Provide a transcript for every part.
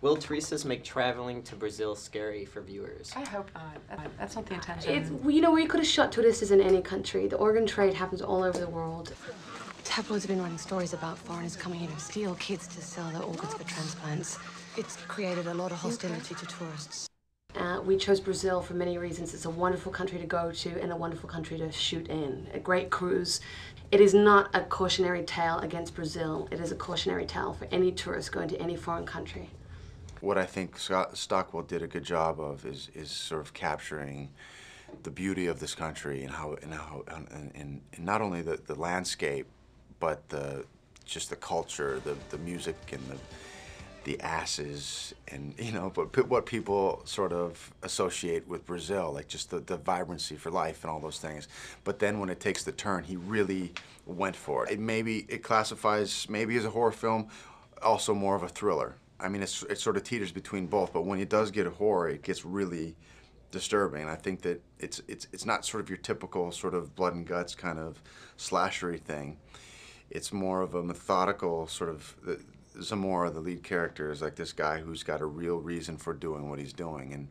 Will Turistas make traveling to Brazil scary for viewers? I hope not. That's not the intention. You know, we could have shot Turistas in any country. The organ trade happens all over the world. Tabloids have been writing stories about foreigners coming here to steal kids to sell their organs for transplants. It's created a lot of hostility to tourists. We chose Brazil for many reasons. It's a wonderful country to go to and a wonderful country to shoot in. A great cruise. It is not a cautionary tale against Brazil. It is a cautionary tale for any tourist going to any foreign country. What I think Stockwell did a good job of is sort of capturing the beauty of this country and not only the landscape, but just the culture, the music and the asses, and but what people sort of associate with Brazil, like just the vibrancy for life and all those things. But then when it takes the turn, he really went for it. It classifies maybe as a horror film, also more of a thriller. I mean, it sort of teeters between both, but when it does get a horror, it gets really disturbing. And I think that it's not sort of your typical sort of blood and guts kind of slashery thing. It's more of a methodical sort of. Zamora, the lead character, is like this guy who's got a real reason for doing what he's doing, and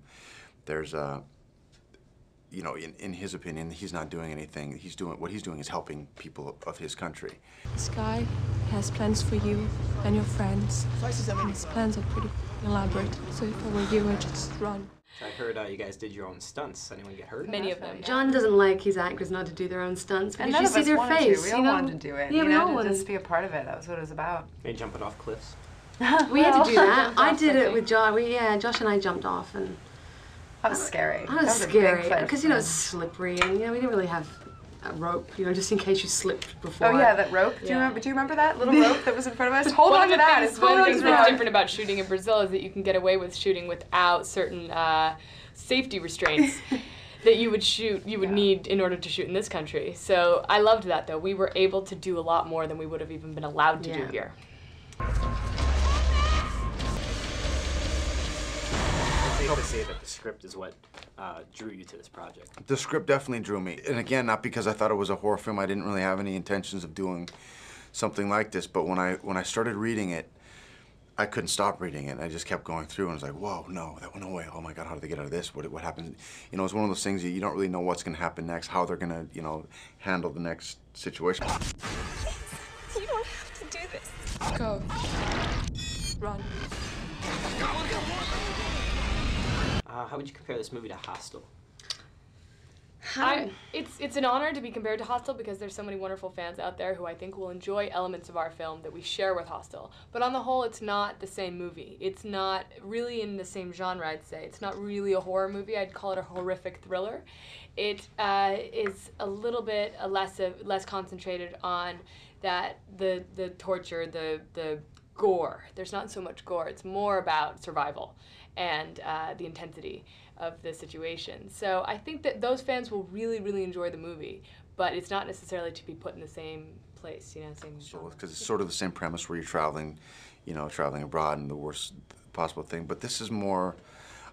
there's in his opinion, he's not doing anything. What he's doing is helping people of his country. This guy has plans for you and your friends. And his plans are pretty elaborate, so if I were you, I'd just run. I heard you guys did your own stunts. Anyone get hurt? Many of them. John doesn't like his actors not to do their own stunts because And none you of see us their wanted face. to. We all wanted to do it. Yeah, we all wanted to just be a part of it. That was what it was about. They jumping off cliffs. We had to do that. I did it with Josh. Josh and I jumped off, and that was scary. That was scary because it's slippery, and we didn't really have a rope, just in case you slipped before. Oh yeah, that rope. Do you remember that little rope that was in front of us? Hold on to that. One of the things that's different about shooting in Brazil is that you can get away with shooting without certain safety restraints that you would need in order to shoot in this country. So I loved that, though. We were able to do a lot more than we would have even been allowed to do here. I would say that the script is what drew you to this project. The script definitely drew me. And again, not because I thought it was a horror film. I didn't really have any intentions of doing something like this. But when I started reading it, I couldn't stop reading it. I just kept going through and I was like, whoa, no way. Oh my God, how did they get out of this? What happened? It's one of those things that you don't really know what's going to happen next, how they're going to, handle the next situation. You don't have to do this. Go. Run. How would you compare this movie to Hostel? It's an honor to be compared to Hostel because there's so many wonderful fans out there who I think will enjoy elements of our film that we share with Hostel. But on the whole, it's not the same movie. It's not really in the same genre, I'd say. It's not really a horror movie. I'd call it a horrific thriller. It is a little bit less concentrated on the torture, the gore. There's not so much gore. It's more about survival and the intensity of the situation. So I think that those fans will really, really enjoy the movie, but it's not necessarily to be put in the same place, same genre. Because it's sort of the same premise where you're traveling, traveling abroad and the worst possible thing. But this is more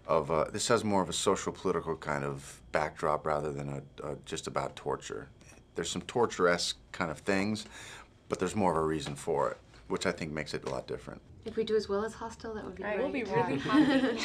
of this has more of a social political kind of backdrop rather than just about torture. There's some torture-esque kind of things, but there's more of a reason for it, which I think makes it a lot different. If we do as well as Hostel, that would be great. We'll be really happy.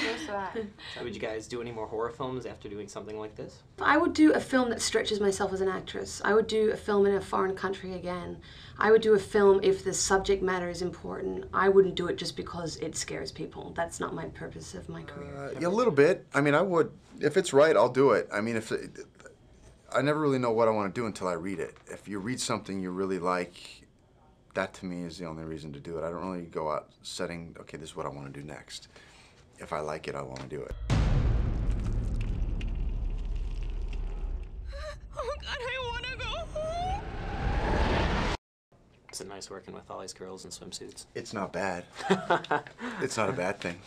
So would you guys do any more horror films after doing something like this? I would do a film that stretches myself as an actress. I would do a film in a foreign country again. I would do a film if the subject matter is important. I wouldn't do it just because it scares people. That's not my purpose of my career. Yeah, a little bit. I mean, I would. If it's right, I'll do it. I mean, I never really know what I want to do until I read it. If you read something you really like, that to me is the only reason to do it. I don't really go out setting, okay, this is what I want to do next. If I like it, I want to do it. Oh God, I want to go home. Is it nice working with all these girls in swimsuits? It's not bad. It's not a bad thing.